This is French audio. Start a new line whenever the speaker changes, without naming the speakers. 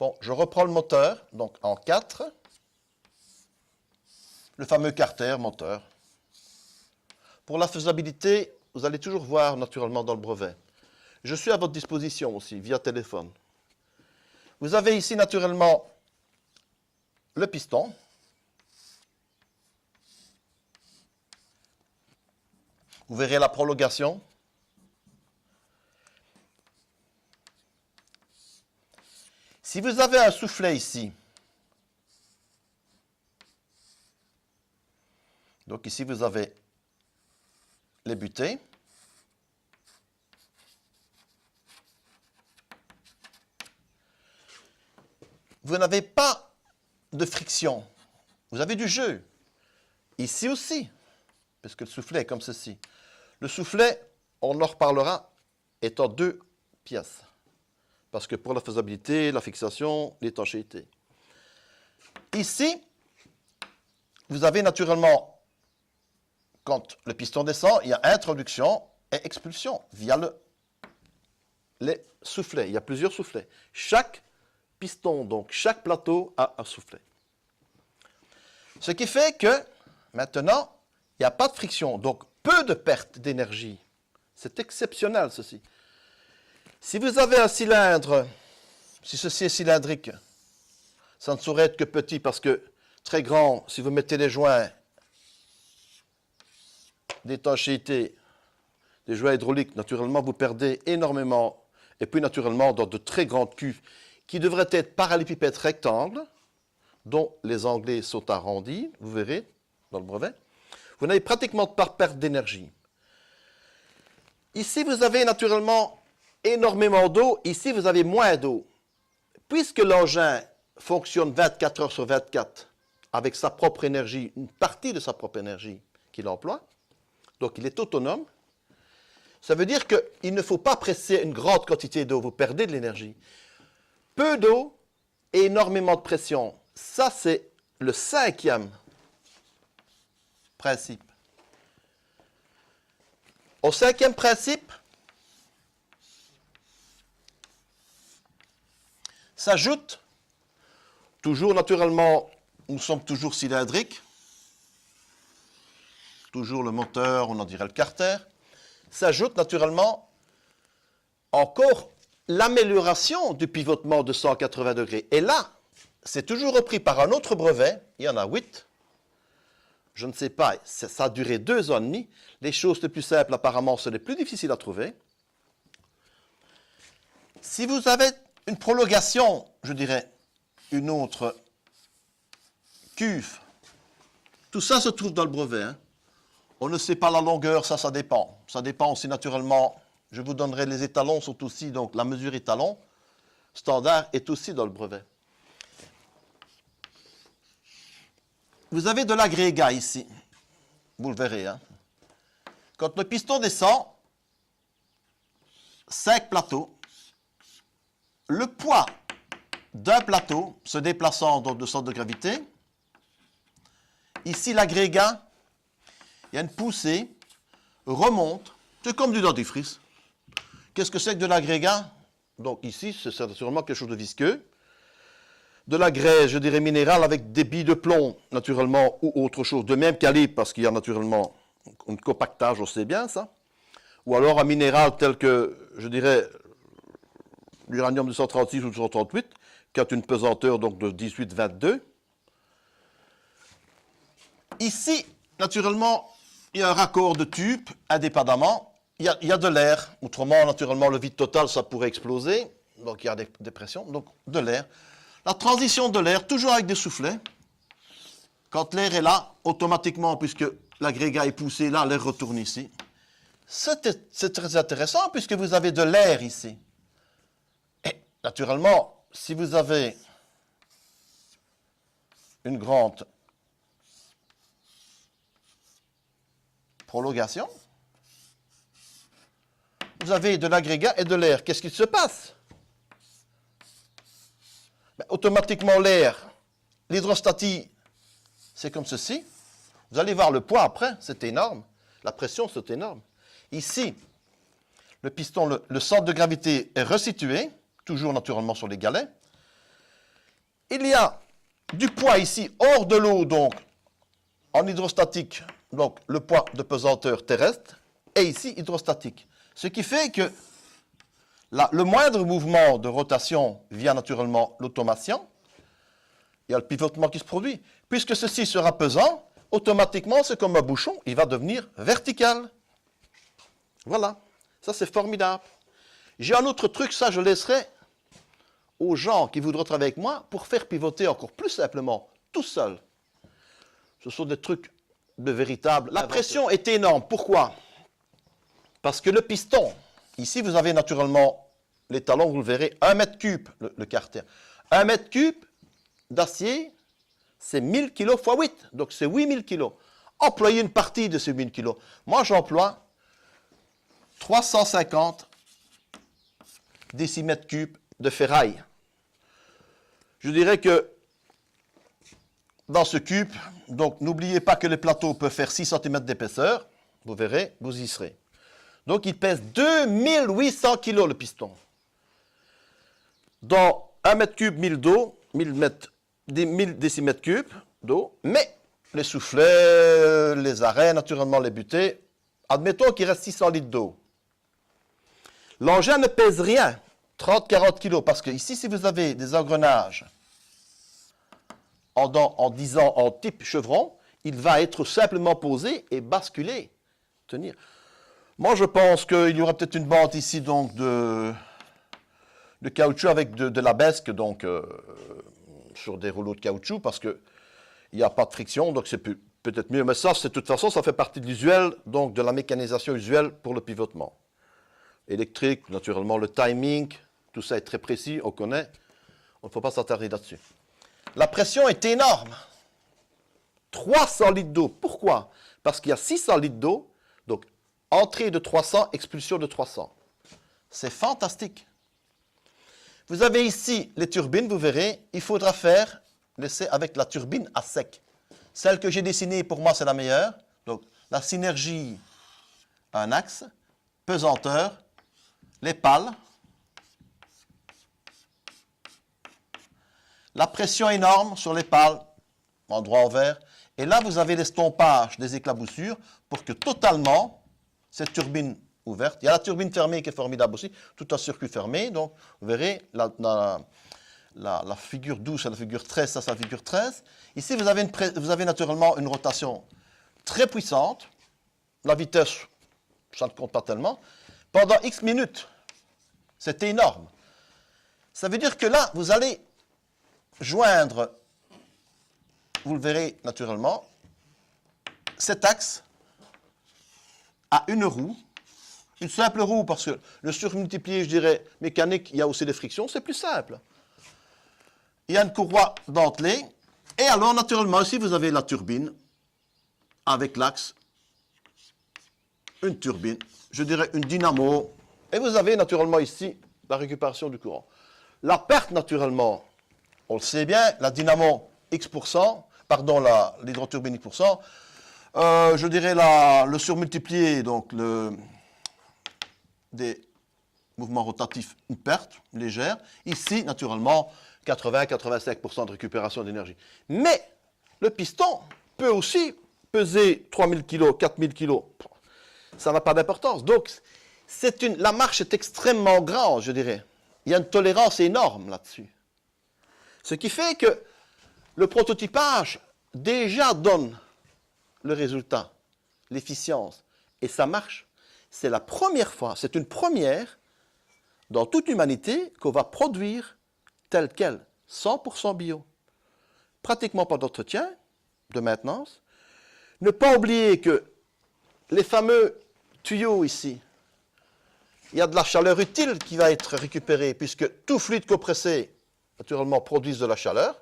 Bon, je reprends le moteur, donc en 4. Le fameux carter moteur. Pour la faisabilité, vous allez toujours voir naturellement dans le brevet. Je suis à votre disposition aussi, via téléphone. Vous avez ici naturellement le piston. Vous verrez la prolongation. Si vous avez un soufflet ici, donc ici vous avez les butées. Vous n'avez pas de friction. Vous avez du jeu. Ici aussi, parce que le soufflet est comme ceci. Le soufflet, on en reparlera, est en 2 pièces. Parce que pour la faisabilité, la fixation, l'étanchéité. Ici, vous avez naturellement, quand le piston descend, il y a introduction et expulsion via les soufflets. Il y a plusieurs soufflets. Chaque piston, donc chaque plateau a un soufflet. Ce qui fait que, maintenant, il n'y a pas de friction, donc peu de perte d'énergie. C'est exceptionnel, ceci. Si vous avez un cylindre, si ceci est cylindrique, ça ne saurait être que petit parce que très grand, si vous mettez les joints d'étanchéité, des joints hydrauliques, naturellement, vous perdez énormément. Et puis, naturellement, dans de très grandes cuves qui devraient être parallélépipèdes rectangles, dont les Anglais sont arrondis, vous verrez dans le brevet, vous n'avez pratiquement pas de perte d'énergie. Ici, vous avez naturellement énormément d'eau. Ici, vous avez moins d'eau. Puisque l'engin fonctionne 24 heures sur 24 avec sa propre énergie, une partie de sa propre énergie qu'il emploie, donc il est autonome, ça veut dire qu'il ne faut pas presser une grande quantité d'eau, vous perdez de l'énergie. Peu d'eau et énormément de pression. Ça, c'est le 5e principe. Au 5e principe, s'ajoute, toujours naturellement, nous sommes toujours cylindriques, toujours le moteur, on en dirait le carter, s'ajoute naturellement encore l'amélioration du pivotement de 180 degrés. Et là, c'est toujours repris par un autre brevet, il y en a 8, je ne sais pas, ça a duré 2 ans et demi. Les choses les plus simples, apparemment, c'est les plus difficiles à trouver. Si vous avez une prolongation, je dirais, une autre cuve, tout ça se trouve dans le brevet. Hein. On ne sait pas la longueur, ça dépend. Ça dépend aussi naturellement, je vous donnerai les étalons, sont aussi, donc la mesure étalon standard est aussi dans le brevet. Vous avez de l'agrégat ici, vous le verrez. Hein. Quand le piston descend, 5 plateaux, le poids d'un plateau se déplaçant dans le centre de gravité, ici l'agrégat, il y a une poussée, remonte, c'est comme du dentifrice. Qu'est-ce que c'est que de l'agrégat? Donc ici, c'est sûrement quelque chose de visqueux. De la graisse, je dirais minérale, avec des billes de plomb, naturellement, ou autre chose, de même calibre, parce qu'il y a naturellement un compactage, on sait bien ça. Ou alors un minéral tel que, je dirais, l'uranium 236 ou 238, qui a une pesanteur donc, de 18-22. Ici, naturellement, il y a un raccord de tube, indépendamment. Il y a de l'air. Autrement, naturellement, le vide total, ça pourrait exploser. Donc, il y a des pressions. Donc, de l'air. La transition de l'air, toujours avec des soufflets. Quand l'air est là, automatiquement, puisque l'agrégat est poussé, là, l'air retourne ici. C'est très intéressant, puisque vous avez de l'air ici. Et, naturellement, si vous avez une grande prolongation, vous avez de l'agrégat et de l'air. Qu'est-ce qui se passe? Ben, automatiquement, l'air, l'hydrostatie, c'est comme ceci. Vous allez voir le poids après, c'est énorme. La pression, c'est énorme. Ici, le piston, le centre de gravité est resitué, toujours naturellement sur les galets. il y a du poids ici hors de l'eau, donc en hydrostatique, donc le poids de pesanteur terrestre, et ici hydrostatique. Ce qui fait que le moindre mouvement de rotation via naturellement l'automation, il y a le pivotement qui se produit. Puisque ceci sera pesant, automatiquement, c'est comme un bouchon, il va devenir vertical. Voilà, ça c'est formidable. J'ai un autre truc, ça je laisserai aux gens qui voudraient travailler avec moi pour faire pivoter encore plus simplement, tout seul. Ce sont des trucs de véritables. La pression est énorme. Pourquoi? Parce que le piston, ici vous avez naturellement les talons, vous le verrez, 1 mètre cube, le carter. 1 mètre cube d'acier, c'est 1000 kg x 8, donc c'est 8000 kg. Employez une partie de ces 1000 kg. Moi, j'emploie 350 décimètres cubes de ferraille. Je dirais que dans ce cube, donc n'oubliez pas que les plateaux peuvent faire 6 cm d'épaisseur. Vous verrez, vous y serez. Donc, il pèse 2800 kg le piston. Dans 1 mètre cube, 1000 d'eau, 1000 décimètres cubes d'eau, mais les soufflets, les arrêts, naturellement les butées, admettons qu'il reste 600 litres d'eau. L'engin ne pèse rien, 30-40 kg, parce que ici, si vous avez des engrenages en disant en type chevron, il va être simplement posé et basculé, tenir. Moi, je pense qu'il y aura peut-être une bande ici donc de caoutchouc avec de la besque, donc sur des rouleaux de caoutchouc, parce qu'il n'y a pas de friction, donc c'est peut-être mieux. Mais ça, de toute façon, ça fait partie de l'usuel, donc de la mécanisation usuelle pour le pivotement. Électrique, naturellement, le timing, tout ça est très précis, on connaît. On ne faut pas s'attarder là-dessus. La pression est énorme. 300 litres d'eau. Pourquoi? Parce qu'il y a 600 litres d'eau, donc entrée de 300, expulsion de 300. C'est fantastique. Vous avez ici les turbines, vous verrez, il faudra laisser avec la turbine à sec. Celle que j'ai dessinée, pour moi, c'est la meilleure. Donc, la synergie, un axe, pesanteur, les pales, la pression énorme sur les pales, endroit ouvert, et là, vous avez l'estompage des éclaboussures pour que totalement, cette turbine ouverte, il y a la turbine fermée qui est formidable aussi, tout un circuit fermé, donc vous verrez la figure 12, c'est la figure 13, ça c'est la figure 13. Ici, vous avez naturellement une rotation très puissante, la vitesse, ça ne compte pas tellement, pendant X minutes. C'est énorme. Ça veut dire que là, vous allez joindre, vous le verrez naturellement, cet axe à une roue, une simple roue, parce que le surmultiplié, je dirais, mécanique, il y a aussi des frictions, c'est plus simple. Il y a une courroie dentelée, et alors, naturellement, ici, vous avez la turbine, avec l'axe, une turbine, je dirais une dynamo, et vous avez naturellement ici la récupération du courant. La perte, naturellement, on le sait bien, la dynamo X%, pardon, l'hydroturbine X%, je dirais le surmultiplié, donc des mouvements rotatifs, une perte légère. Ici, naturellement, 80-85% de récupération d'énergie. Mais le piston peut aussi peser 3000 kg, 4000 kg. Ça n'a pas d'importance. Donc, la marche est extrêmement grande, je dirais. Il y a une tolérance énorme là-dessus. Ce qui fait que le prototypage déjà donne le résultat, l'efficience, et ça marche. C'est la première fois, c'est une première dans toute l'humanité qu'on va produire tel quel, 100% bio. Pratiquement pas d'entretien, de maintenance. Ne pas oublier que les fameux tuyaux ici, il y a de la chaleur utile qui va être récupérée, puisque tout fluide compressé, naturellement, produit de la chaleur.